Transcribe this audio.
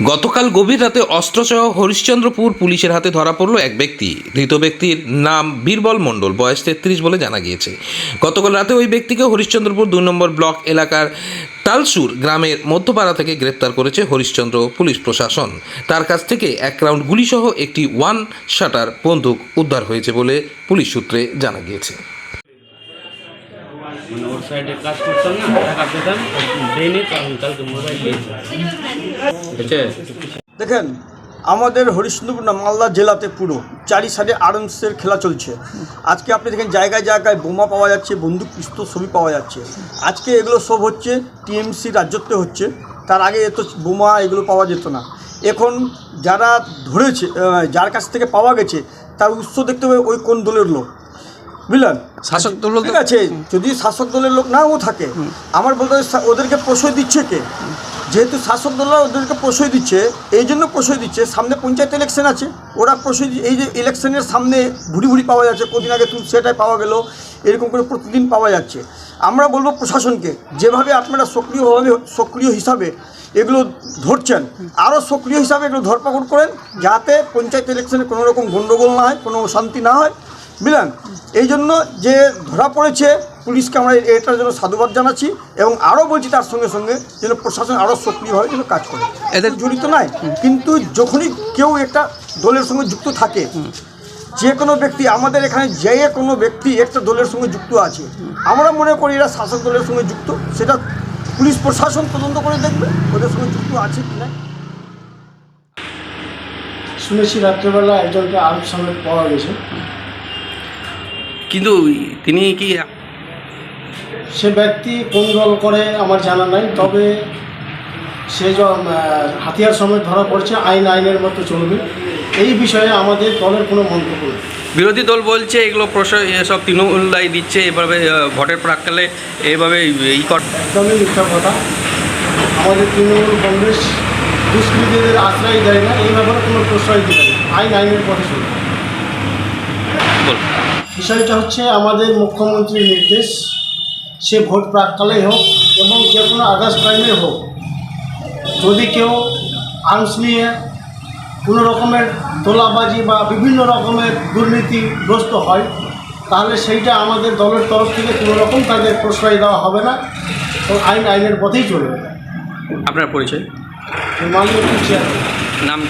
গতকাল গভীর রাতে অস্ত্রসহ হরিশ্চন্দ্রপুর পুলিশের হাতে ধরা পড়ল এক ব্যক্তি। ধৃত ব্যক্তির নাম বীরবল মণ্ডল, বয়স 33 বলে জানা গিয়েছে। গতকাল রাতে ওই ব্যক্তিকে হরিশ্চন্দ্রপুর 2 নম্বর ব্লক এলাকার তালসুর গ্রামের মধ্যপাড়া থেকে গ্রেপ্তার করেছে হরিশ্চন্দ্র পুলিশ প্রশাসন। তার কাছ থেকে 1 রাউন্ড গুলিসহ একটি 1 শাটার বন্দুক উদ্ধার হয়েছে বলে পুলিশ সূত্রে জানা গিয়েছে। মানে ওর সাইডে কাজ করতাম না, টাকা পেতাম, দেয়নি, তখন কালকে মোবাইল দেখেন, আমাদের হরিশ্চন্দ্রপুর না মালদা জেলাতে পুরো 4 সাইডে আর্মসের খেলা চলছে। আজকে আপনি দেখেন জায়গায় জায়গায় বোমা পাওয়া যাচ্ছে, বন্দুক পিস্তল সবই পাওয়া যাচ্ছে। আজকে এগুলো সব হচ্ছে টিএমসি রাজত্বে হচ্ছে। তার আগে এত বোমা এগুলো পাওয়া যেত না। এখন যারা ধরেছে, যার কাছ থেকে পাওয়া গেছে, তার উৎস দেখতে হবে ওই কোন দলের লোক, বুঝলেন? শাসক দল ঠিক আছে, যদি শাসক দলের লোক নাও থাকে, আমার বলতে ওদেরকে প্রশ্রয় দিচ্ছে কে? যেহেতু শাসক দলরা ওদেরকে প্রশ্রয় দিচ্ছে, এই জন্য প্রশ্রয় দিচ্ছে, সামনে পঞ্চায়েত ইলেকশন আছে, ওরা প্রশ্রয়, এই যে ইলেকশনের সামনে ভুড়ি ভুড়ি পাওয়া যাচ্ছে, কদিন আগে সেটাই পাওয়া গেল, এরকম করে প্রতিদিন পাওয়া যাচ্ছে। আমরা বলবো প্রশাসনকে, যেভাবে আপনারা সক্রিয় হিসাবে এগুলো ধরছেন, আরও সক্রিয় হিসাবে এগুলো ধরপাকড় করেন, যাতে পঞ্চায়েত ইলেকশনে কোনো রকম গণ্ডগোল না হয়, কোনো অশান্তি না হয়, বুঝলেন? এই জন্য যে ধরা পড়েছে, পুলিশকে আমরা এটার জন্য সাধুবাদ জানাচ্ছি এবং আরও বলছি তার সঙ্গে সঙ্গে যেন প্রশাসন আরও সক্রিয়ভাবে যেন কাজ করে। এদের জড়িত নয়, কিন্তু যখনই কেউ একটা দলের সঙ্গে যুক্ত থাকে, যে কোনো ব্যক্তি, আমাদের এখানে যে কোনো ব্যক্তি একটা দলের সঙ্গে যুক্ত আছে, আমরা মনে করি এরা শাসক দলের সঙ্গে যুক্ত, সেটা পুলিশ প্রশাসন তদন্ত করে দেখবে ওদের সঙ্গে যুক্ত আছে কি না। শুনেছি রাত্রেবেলা একজনকে আর্ম সমেত পাওয়া গেছে, কিন্তু তিনি কি সে ব্যক্তি কোন দল করে আমার জানা নাই, তবে সে হাতিয়ার সমেত ধরা পড়ছে, আইনের মতো চলবে। এই বিষয়ে আমাদের দলের কোনো মন্তব্য নেই। বিরোধী দল বলছে এগুলো এসব তৃণমূল দায়ী দিচ্ছে, এভাবে ভোটের প্রাক্কালে এইভাবে একদমই মিথ্যা কথা। আমাদের তৃণমূল কংগ্রেস দুষ্কৃতীদের আশ্রয় দেয় না, এই ব্যাপারে কোনো প্রশ্রয় দিতে না, আইনের পথে চলবে। বিষয়টা হচ্ছে আমাদের মুখ্যমন্ত্রীর নির্দেশ, সে ভোট প্রাককালেই হোক এবং যে কোনো আদার্স টাইমে হোক, যদি কেউ আর্মস নিয়ে কোনো রকমের তোলাবাজি বা বিভিন্ন রকমের দুর্নীতিগ্রস্ত হয়, তাহলে সেইটা আমাদের দলের তরফ থেকে কোনো রকম তাদের প্রশ্রয় দেওয়া হবে না, তো আইনের পথেই চলবে। আপনার পরিচয়? মাননীয় চেয়ারম্যান নাম?